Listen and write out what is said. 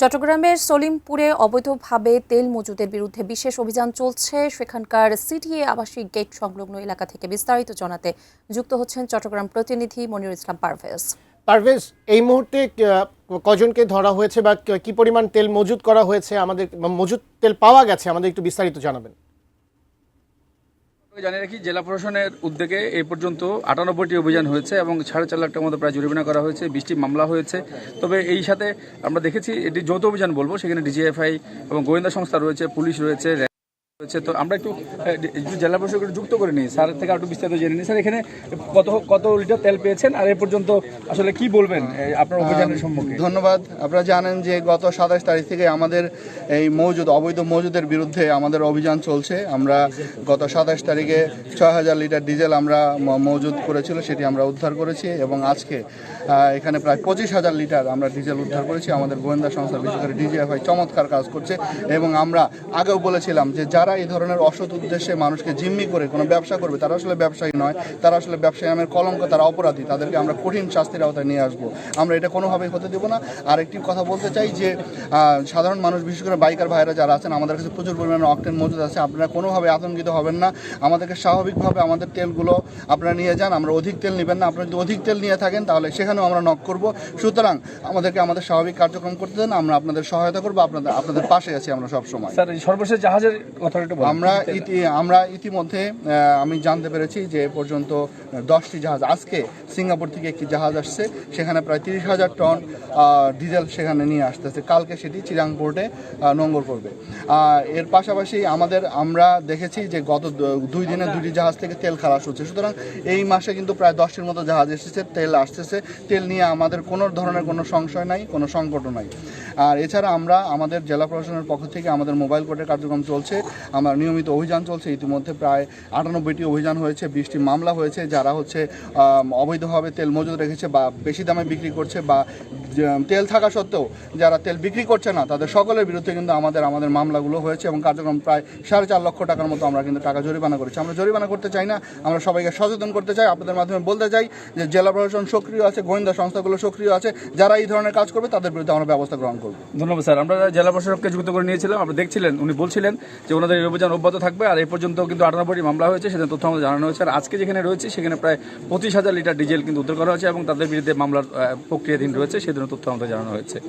চট্টগ্রামের সলিমপুরে অবৈধভাবে তেল মজুদের বিরুদ্ধে বিশেষ অভিযান চলছে। সেখানকার সিটিএ আবাসিক গেট সংলগ্ন এলাকা থেকে বিস্তারিত জানাতে যুক্ত হচ্ছেন চট্টগ্রাম প্রতিনিধি মনিরুল ইসলাম পারভেজ। পারভেজ, এই মুহূর্তে কজনকে ধরা হয়েছে বা কি পরিমাণ তেল মজুদ করা হয়েছে, আমাদের মজুদ তেল পাওয়া গেছে, আমাদের একটু বিস্তারিত জানাবেন। জানিয়ে রাখি, জেলা প্রশাসনের উদ্যোগে এই পর্যন্ত 98টি অভিযান হয়েছে এবং 4.5 লাখ টাকার মতো প্রায় জরিমানা করা হয়েছে, 20টি মামলা হয়েছে। তবে এই সাথে আমরা দেখেছি এটি যৌথ অভিযান বলবো, সেখানে ডিজিএফআই এবং গোয়েন্দা সংস্থা রয়েছে, পুলিশ রয়েছে, রয়েছে। তো আমরা একটু জেলা প্রশাসনকে যুক্ত করে নিই, স্যার থেকে একটু বিস্তারিত জেনে নিই। স্যার, এখানে কত লিটার তেল পেয়েছেন আর এ পর্যন্ত আসলে কি বলবেন আপনার অভিযানের সম্পর্কে? ধন্যবাদ। আপনারা জানেন যে গত 27 তারিখ থেকে আমাদের এই অবৈধ মজুদের বিরুদ্ধে আমাদের অভিযান চলছে। আমরা গত 27 তারিখে 6000 লিটার ডিজেল আমরা মজুদ করেছিল, সেটি আমরা উদ্ধার করেছি এবং আজকে এখানে প্রায় 25,000 লিটার আমরা ডিজেল উদ্ধার করেছি। আমাদের গোয়েন্দা সংস্থা বিশেষ করে ডিজিএফআই চমৎকার কাজ করছে এবং আমরা আগেও বলেছিলাম যে যারা এই ধরনের অসৎ উদ্দেশ্যে মানুষকে জিম্মি করে কোনো ব্যবসা করবে, তারা আসলে ব্যবসায়ী নয়, তারা আসলে ব্যবসায়ী নামের কলঙ্ক, তারা অপরাধী, তাদেরকে আমরা কঠিন শাস্তির আওতায় নিয়ে আসবো। আমরা এটা কোনোভাবেই হতে দেবো না। আর একটি কথা বলতে চাই যে সাধারণ মানুষ, বিশেষ করে বাইকার ভাইরা যারা আছেন, আমাদের কাছে প্রচুর পরিমাণে অকটেন মজুদ আছে। আপনারা কোনোভাবে আতঙ্কিত হবেন না। আমাদেরকে স্বাভাবিকভাবে আমাদের তেলগুলো আপনারা নিয়ে যান। আমরা অধিক তেল নেবেন না। আপনারা যদি অধিক তেল নিয়ে থাকেন তাহলে সেখানেও আমরা নক করব। সুতরাং আমাদেরকে আমাদের স্বাভাবিক কার্যক্রম করতে দেন, আমরা আপনাদের সহায়তা করবো, আপনাদের পাশে আছি আমরা সবসময়। স্যার, এই সর্বশেষ জাহাজের কথা একটু বলুন। আমরা ইতিমধ্যে আমি জানতে পেরেছি যে এ পর্যন্ত 10টি জাহাজ, আজকে সিঙ্গাপুর থেকে একটি জাহাজ আসছে, সেখানে প্রায় 30,000 টন ডিজেল সেখানে নিয়ে আসতেছে। কালকে সেটি চিরাং পোর্টে নোঙর করবে। এর পাশাপাশি আমরা দেখেছি যে গত 2 দিনে 2টি জাহাজ থেকে তেল খালাস হচ্ছে। সুতরাং এই মাসে কিন্তু প্রায় 10টির মতো জাহাজ এসেছে, তেল আসতেছে। তেল নিয়ে আমাদের কোনো ধরনের কোনো সংশয় নাই, কোনো সংকটও নাই। আর এছাড়া আমাদের জেলা প্রশাসনের পক্ষ থেকে আমাদের মোবাইল কোর্টের কার্যক্রম চলছে, আমার নিয়মিত অভিযান চলছে। ইতিমধ্যে প্রায় 98টি অভিযান হয়েছে, 20টি মামলা হয়েছে। যারা অবৈধভাবে তেল মজুদ রেখেছে বা বেশি দামে বিক্রি করছে বা তেল থাকা সত্ত্বেও যারা তেল বিক্রি করছে না, তাদের সকলের বিরুদ্ধে কিন্তু আমাদের মামলাগুলো হয়েছে এবং কার্যক্রম প্রায় 4.5 লক্ষ টাকার মতো আমরা কিন্তু টাকা জরিমানা করেছি। আমরা জরিমানা করতে চাই না, আমরা সবাইকে সচেতন করতে চাই। আপনাদের মাধ্যমে বলতে চাই যে জেলা প্রশাসন সক্রিয় আছে, গোয়েন্দা সংস্থাগুলো সক্রিয় আছে। যারা এই ধরনের কাজ করবে তাদের বিরুদ্ধে আমরা ব্যবস্থা গ্রহণ করব। ধন্যবাদ স্যার। আমরা জেলা প্রশাসককে যুক্ত করে নিয়েছিলাম, আপনি দেখছিলেন, উনি বলছিলেন যে ওনাদের এই অভিযান অব্যাহত থাকবে। আর এই পর্যন্ত কিন্তু 98টি মামলা হয়েছে, সেটা তথ্য আমাদের জানানো হয়েছে। আর আজকে যেখানে রয়েছে সেখানে প্রায় 25,000 লিটার ডিজেল কিন্তু উদ্ধার করা হয়েছে এবং তাদের বিরুদ্ধে মামলার প্রক্রিয়াধীন রয়েছে, সেদিনের তথ্য আমাদের জানানো হয়েছে।